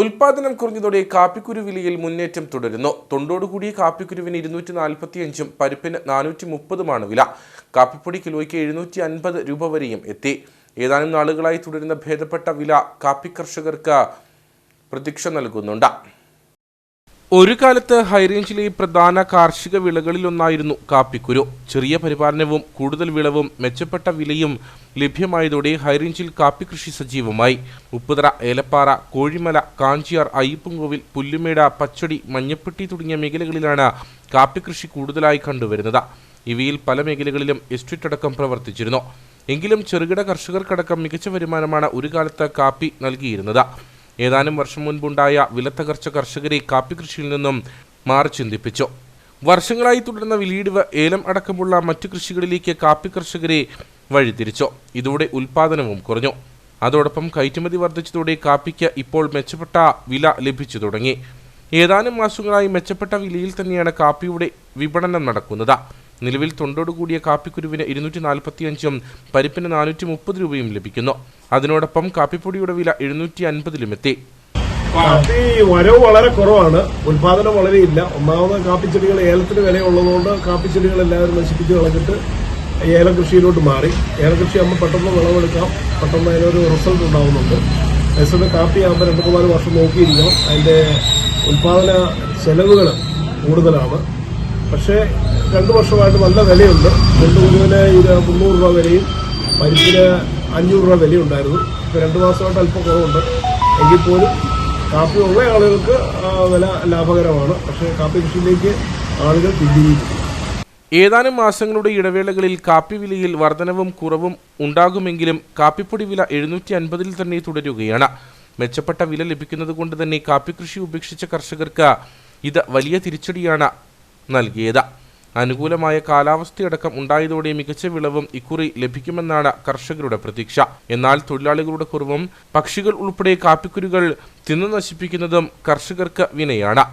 ഉൽപാദനം കുറഞ്ഞതോടെ കാപ്പിക്കുരു വിലയിൽ മുന്നേറ്റം തുടരുന്നു. തൊണ്ടോടുകൂടിയ കാപ്പിക്കുരുവിന് 245ഉം പരിപ്പിന് 430ഉമാണ് വില. കാപ്പിപ്പൊടി കിലോയ്ക്ക് 750 രൂപ വരെയും എത്തി. ഏതാനും നാളുകളായി തുടരുന്ന ഭേദപ്പെട്ട വില കാപ്പി കർഷകർക്ക് പ്രതീക്ഷ നൽകുന്നുണ്ട്. ഒരു കാലത്ത് ഹൈറേഞ്ചിലെ പ്രധാന കാർഷിക വിളകളിലൊന്നായിരുന്നു കാപ്പിക്കുരു. ചെറിയ പരിപാലനവും കൂടുതൽ വിളവും മെച്ചപ്പെട്ട വിലയും ലഭ്യമായതോടെ ഹൈറേഞ്ചിൽ കാപ്പി കൃഷി സജീവമായി. ഉപ്പുതറ, ഏലപ്പാറ, കോഴിമല, കാഞ്ചിയാർ, അയ്യപ്പൻകോവിൽ, പുല്ലുമേട്, പച്ചടി, മഞ്ഞപ്പെട്ടി തുടങ്ങിയ മേഖലകളിലാണ് കാപ്പി കൃഷി കൂടുതലായി കണ്ടുവരുന്നത്. ഇവയിൽ പല മേഖലകളിലും എസ്റ്റേറ്റ് അടക്കം പ്രവർത്തിച്ചിരുന്നു. എങ്കിലും ചെറുകിട കർഷകർക്കടക്കം മികച്ച വരുമാനമാണ് ഒരു കാലത്ത് കാപ്പി നൽകിയിരുന്നത്. ഏതാനും വർഷം മുൻപുണ്ടായ വിലത്തകർച്ച കർഷകരെ കാപ്പി കൃഷിയിൽ നിന്നും മാറി ചിന്തിപ്പിച്ചു. വർഷങ്ങളായി തുടർന്ന വിലയിടിവ് ഏലം അടക്കമുള്ള മറ്റു കൃഷികളിലേക്ക് കാപ്പി കർഷകരെ വഴിതിരിച്ചു. ഇതോടെ ഉൽപാദനവും കുറഞ്ഞു. അതോടൊപ്പം കയറ്റുമതി വർദ്ധിച്ചതോടെ കാപ്പിക്ക് ഇപ്പോൾ മെച്ചപ്പെട്ട വില ലഭിച്ചു തുടങ്ങി. ഏതാനും മാസങ്ങളായി മെച്ചപ്പെട്ട വിലയിൽ തന്നെയാണ് കാപ്പിയുടെ വിപണനം നടക്കുന്നത്. നിലവിൽ തൊണ്ടോടുകൂടിയ കാപ്പിക്കുരുവിന് 245ഉം പരിപ്പിന് 430 രൂപയും ലഭിക്കുന്നു. അതിനോടൊപ്പം കാപ്പിപ്പൊടിയുടെ വില 750ലും എത്തി. കാപ്പി വരവ് വളരെ കുറവാണ്, ഉൽപാദനം വളരെയില്ല. ഒന്നാമത് കാപ്പിച്ചെടികൾ ഏലത്തിന് വിലയുള്ളതുകൊണ്ട് കാപ്പിച്ചെടികൾ എല്ലാവരും നശിപ്പിച്ച് കളഞ്ഞിട്ട് ഏലം കൃഷിയിലോട്ട് മാറി. ഏലകൃഷി ആകുമ്പോൾ പെട്ടെന്ന് വിളവെടുക്കാം, പെട്ടെന്ന് അതിനൊരു റിസൾട്ട് ഉണ്ടാകുന്നുണ്ട്. അതേസമയം കാപ്പി ആകുമ്പോൾ 2-3 വർഷം നോക്കിയിരിക്കണം. അതിൻ്റെ ഉൽപാദന ചെലവുകൾ കൂടുതലാണ്. പക്ഷേ 2 വർഷമായിട്ട് നല്ല വിലയുണ്ട്. തൊണ്ടുകുരുവിന് 300 രൂപ വിലയും പരിപ്പിന് 500 രൂപ വിലയുണ്ടായിരുന്നു. ഇപ്പോൾ 2 മാസമായിട്ട് അല്പം കുറവുണ്ട്. എങ്കിൽ പോലും കാപ്പി ഉള്ള ആളുകൾക്ക് വില ലാഭകരമാണ്. പക്ഷേ കാപ്പി കൃഷിയിലേക്ക് ആളുകൾ പിന്തിരിയില്ല. ഏതാനും മാസങ്ങളുടെ ഇടവേളകളിൽ കാപ്പി വിലയിൽ വർധനവും കുറവും ഉണ്ടാകുമെങ്കിലും കാപ്പിപ്പൊടി വില 750ൽ തന്നെ തുടരുകയാണ്. മെച്ചപ്പെട്ട വില ലഭിക്കുന്നത് കൊണ്ട് തന്നെ കാപ്പി കൃഷി ഉപേക്ഷിച്ച കർഷകർക്ക് ഇത് വലിയ തിരിച്ചടിയാണ് നൽകിയത്. അനുകൂലമായ കാലാവസ്ഥയടക്കം ഉണ്ടായതോടെ മികച്ച വിളവും ഇക്കുറി ലഭിക്കുമെന്നാണ് കർഷകരുടെ പ്രതീക്ഷ. എന്നാൽ തൊഴിലാളികളുടെ കുറവും പക്ഷികൾ ഉൾപ്പെടെ കാപ്പിക്കുരുകൾ തിന്നു നശിപ്പിക്കുന്നതും കർഷകർക്ക് വിനയാണ്.